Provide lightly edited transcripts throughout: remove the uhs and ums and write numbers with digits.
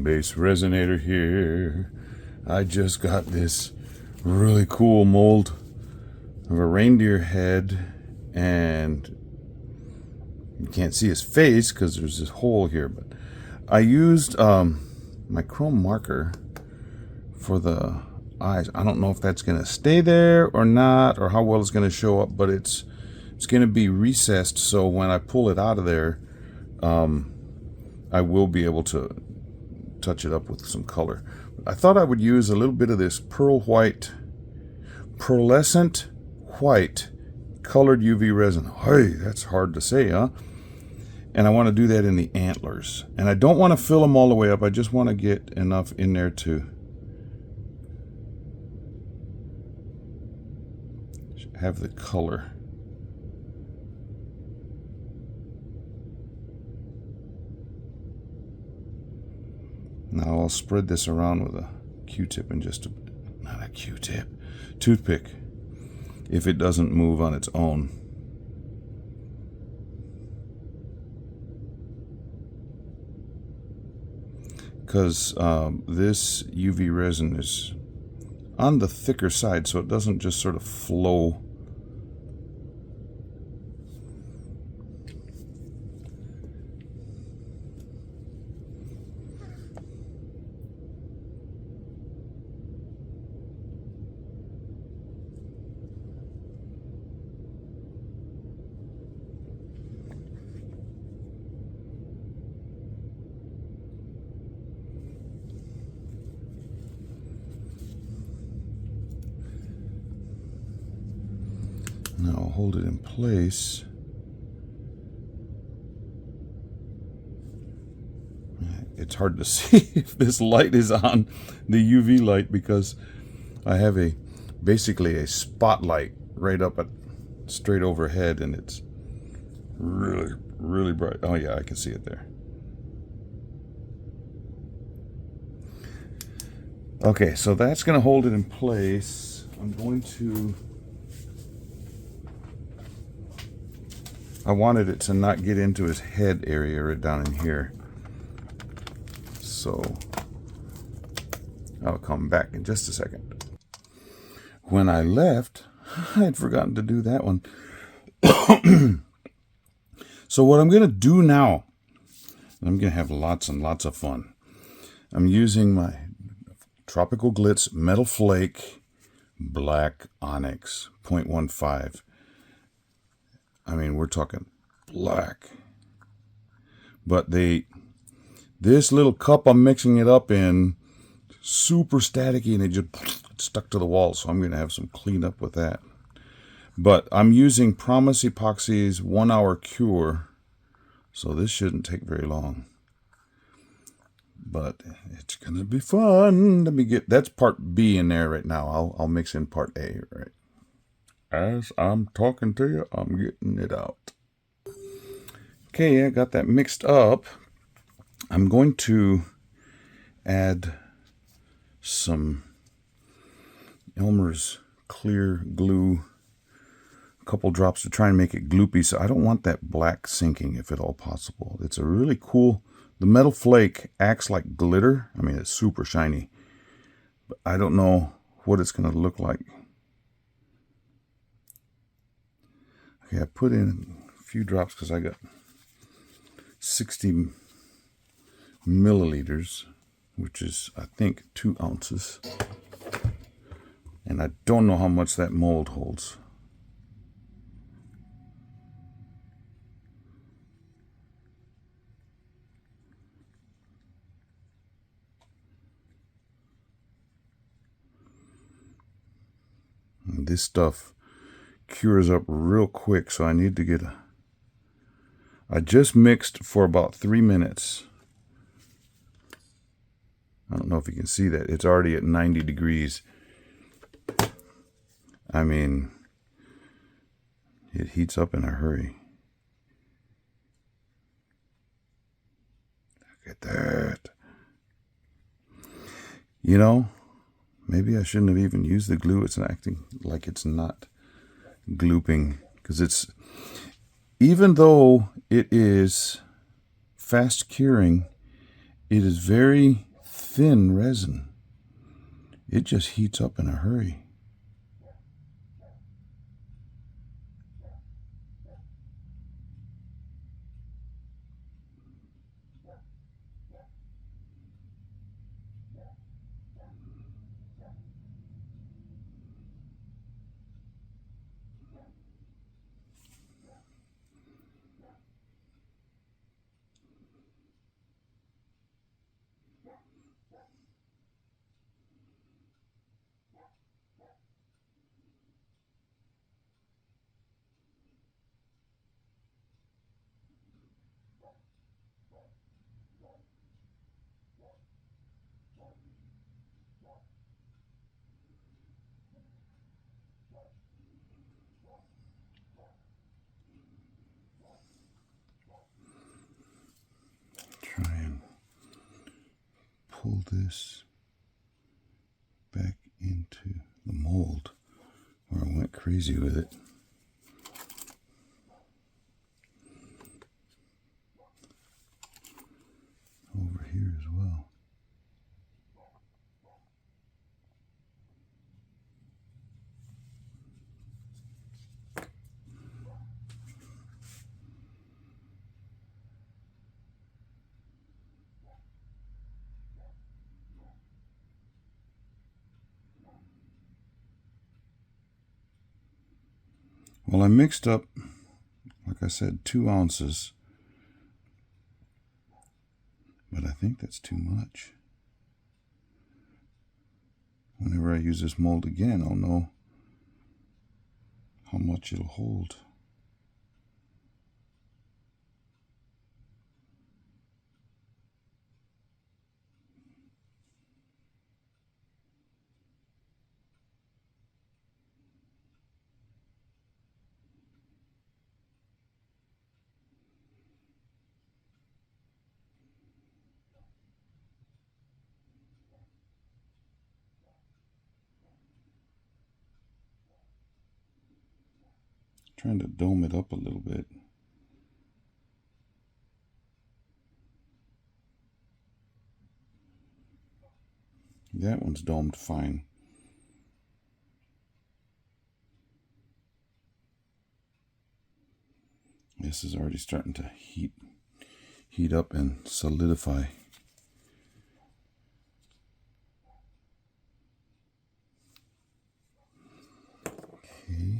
BassResinator here. I just got this really cool mold of a reindeer head, and you can't see his face because there's this hole here, but I used my chrome marker for the eyes. I don't know if that's going to stay there or not, or how well it's going to show up, but it's going to be recessed, so when I pull it out of there, I will be able to touch it up with some color. I thought I would use a little bit of this pearlescent white colored UV resin. Hey, that's hard to say, huh? And I want to do that in the antlers. And I don't want to fill them all the way up. I just want to get enough in there to have the color. Now I'll spread this around with a Q-tip and not a Q-tip, toothpick, if it doesn't move on its own. Because this UV resin is on the thicker side, so it doesn't just sort of flow. Now I'll hold it in place. It's hard to see if this light is on, the UV light, because I have basically a spotlight right up straight overhead, and it's really bright. Oh yeah, I can see it there. Okay, so that's going to hold it in place. I wanted it to not get into his head area right down in here. So I'll come back in just a second. When I left, I had forgotten to do that one. So what I'm going to do now, I'm going to have lots and lots of fun. I'm using my Tropical Glitz Metal Flake Black Onyx 0.15. I mean, we're talking black. But this little cup I'm mixing it up in, super staticky, and it just stuck to the wall. So I'm going to have some cleanup with that. But I'm using Promise Epoxy's 1 hour cure. So this shouldn't take very long. But it's going to be fun. That's part B in there right now. I'll mix in part A, right? As I'm talking to you, I'm getting it out. Okay, I got that mixed up. I'm going to add some Elmer's clear glue, a couple drops to try and make it gloopy. So I don't want that black sinking if at all possible. It's a really cool, the metal flake acts like glitter. I mean, it's super shiny, but I don't know what it's going to look like. Okay, I put in a few drops because I got 60 milliliters, which is, I think, 2 ounces. And I don't know how much that mold holds. And this stuff cures up real quick, so I need to I just mixed for about 3 minutes. I don't know if you can see that. It's already at 90 degrees. I mean, it heats up in a hurry. Look at that. You know, maybe I shouldn't have even used the glue. It's acting like it's not glooping, because it's, even though it is fast curing, it is very thin resin. It just heats up in a hurry. Try and pull this back into the mold where I went crazy with it. Over here as well. Well, I mixed up, like I said, 2 ounces, but I think that's too much. Whenever I use this mold again, I'll know how much it'll hold. Trying to dome it up a little bit. That one's domed fine. This is already starting to heat up and solidify. Okay.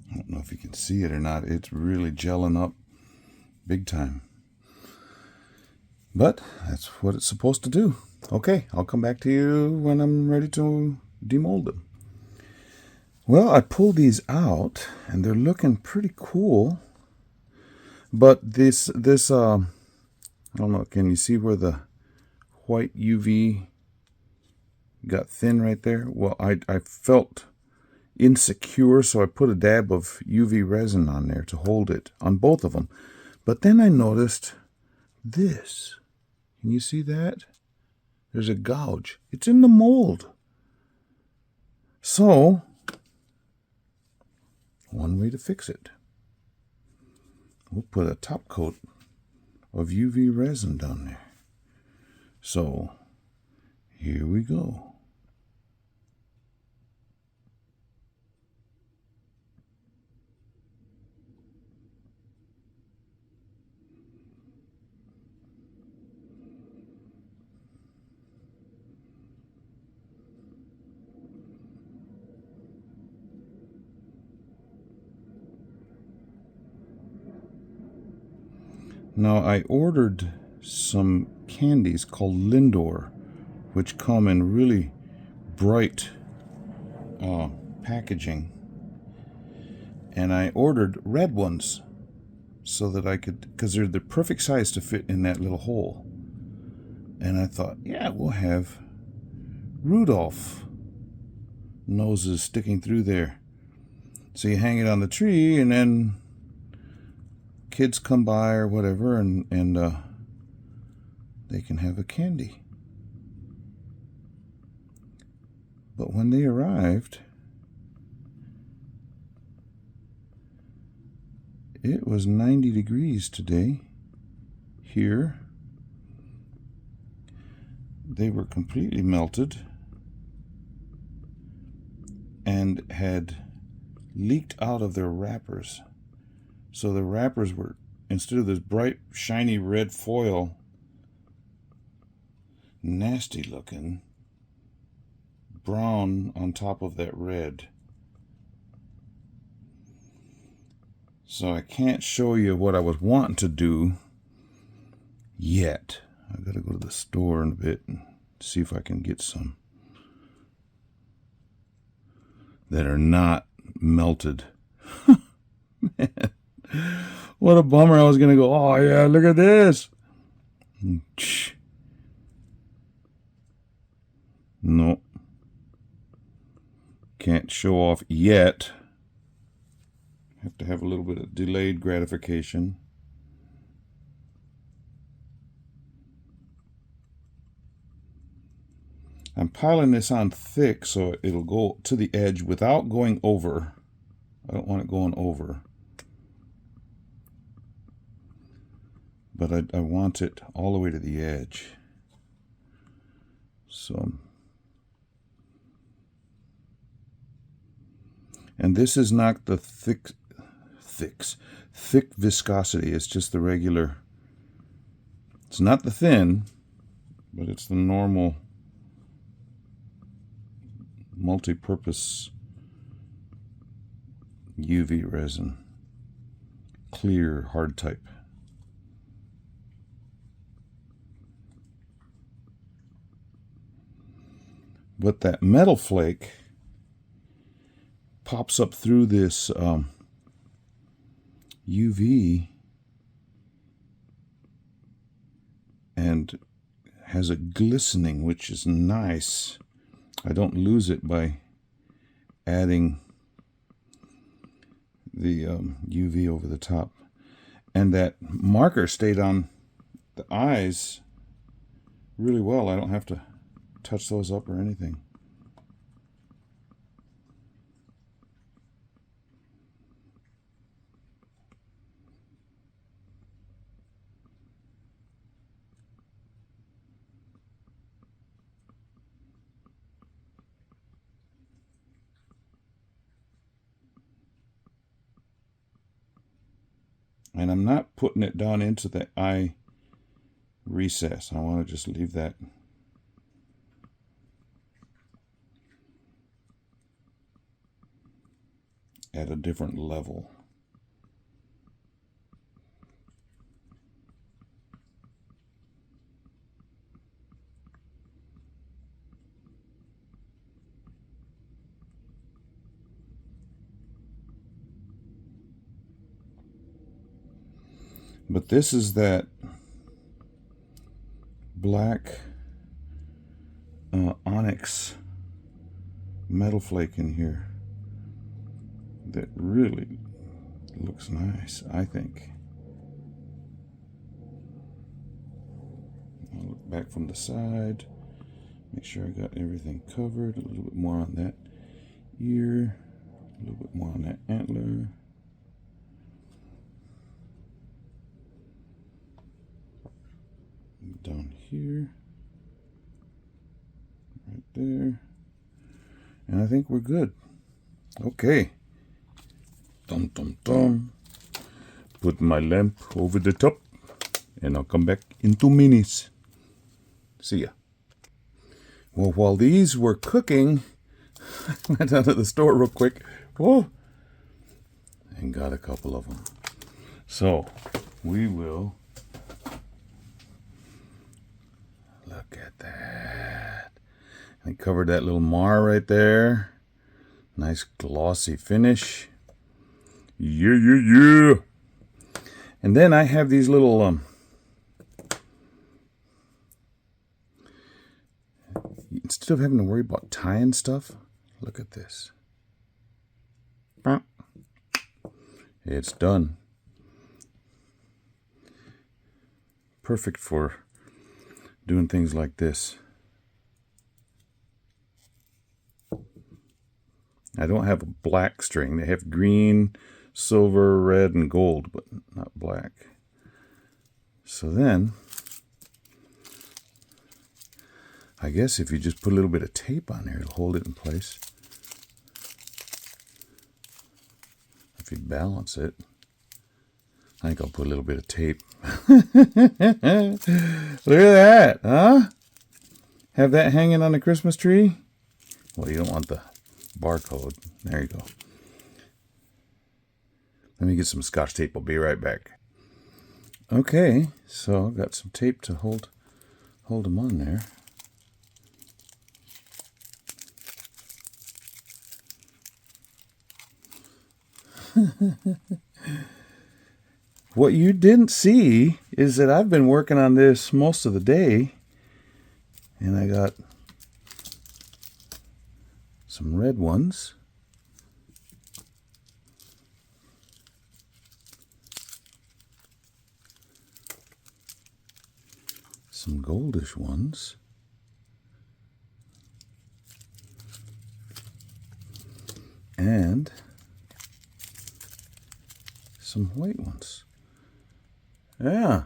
I don't know if you can see it or not. It's really gelling up big time. But that's what it's supposed to do. Okay, I'll come back to you when I'm ready to demold them. Well, I pulled these out and they're looking pretty cool. But this I don't know, can you see where the white UV got thin right there? Well, I felt insecure, so I put a dab of UV resin on there to hold it on both of them. But then I noticed this. Can you see that? There's a gouge. It's in the mold. So, one way to fix it. We'll put a top coat of UV resin down there. So, here we go. Now, I ordered some candies called Lindor, which come in really bright packaging. And I ordered red ones so that I could, because they're the perfect size to fit in that little hole. And I thought, yeah, we'll have Rudolph noses sticking through there. So you hang it on the tree, and then kids come by or whatever, and they can have a candy. But when they arrived, it was 90 degrees today here. They were completely melted and had leaked out of their wrappers. So the wrappers were, instead of this bright, shiny red foil, nasty looking, brown on top of that red. So I can't show you what I was wanting to do yet. I've got to go to the store in a bit and see if I can get some that are not melted. Man, what a bummer. I was going to go, oh yeah, look at this. No. Can't show off yet. Have to have a little bit of delayed gratification. I'm piling this on thick so it'll go to the edge without going over. I don't want it going over. But I want it all the way to the edge. So, and this is not the thick viscosity. It's just the regular. It's not the thin, but it's the normal multi-purpose UV resin, clear hard type. But that metal flake pops up through this UV and has a glistening, which is nice. I don't lose it by adding the UV over the top. And that marker stayed on the eyes really well. I don't have to touch those up or anything. And I'm not putting it down into the eye recess. I want to just leave that at a different level. But this is that black onyx metal flake in here that really looks nice, I think. I'll look back from the side, make sure I got everything covered. A little bit more on that ear, a little bit more on that antler. Down here, right there, and I think we're good. Okay. Dum dum dum. Put my lamp over the top, and I'll come back in 2 minutes. See ya. Well, while these were cooking, I went down to the store real quick. Whoa, and got a couple of them. So we will. Look at that. I covered that little mar right there. Nice glossy finish. Yeah, yeah, yeah. And then I have these little instead of having to worry about tying stuff, Look at this. It's done. Perfect for doing things like this. I don't have a black string. They have green, silver, red, and gold, but not black. So then, I guess if you just put a little bit of tape on there, it'll hold it in place. If you balance it, I think I'll put a little bit of tape. Look at that, huh? Have that hanging on the Christmas tree? Well, you don't want the barcode. There you go. Let me get some Scotch tape. I'll be right back. Okay, so I've got some tape to hold them on there. What you didn't see is that I've been working on this most of the day, and I got some red ones, some goldish ones, and some white ones. Yeah.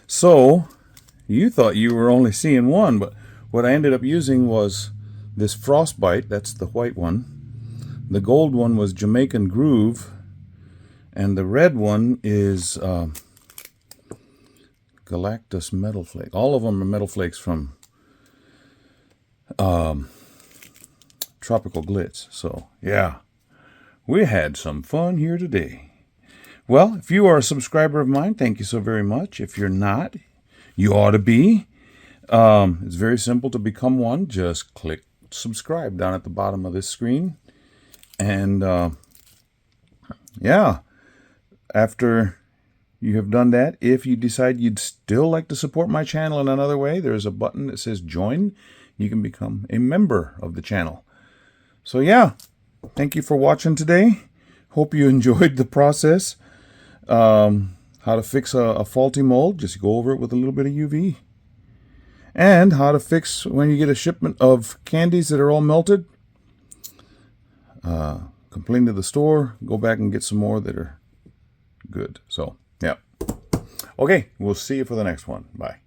So you thought you were only seeing one, but what I ended up using was this Frostbite. That's the white one. The gold one was Jamaican Groove, and the red one is Galactus Metal Flake. All of them are metal flakes from Tropical Glitz. So yeah, we had some fun here today. Well, if you are a subscriber of mine, thank you so very much. If you're not, you ought to be. It's very simple to become one. Just click subscribe down at the bottom of this screen. And yeah, after you have done that, if you decide you'd still like to support my channel in another way, there's a button that says join. You can become a member of the channel. So yeah, thank you for watching today. Hope you enjoyed the process. How to fix a faulty mold, just go over it with a little bit of UV. And how to fix when you get a shipment of candies that are all melted. Complain to the store, go back and get some more that are good. So, yeah. Okay, we'll see you for the next one. Bye.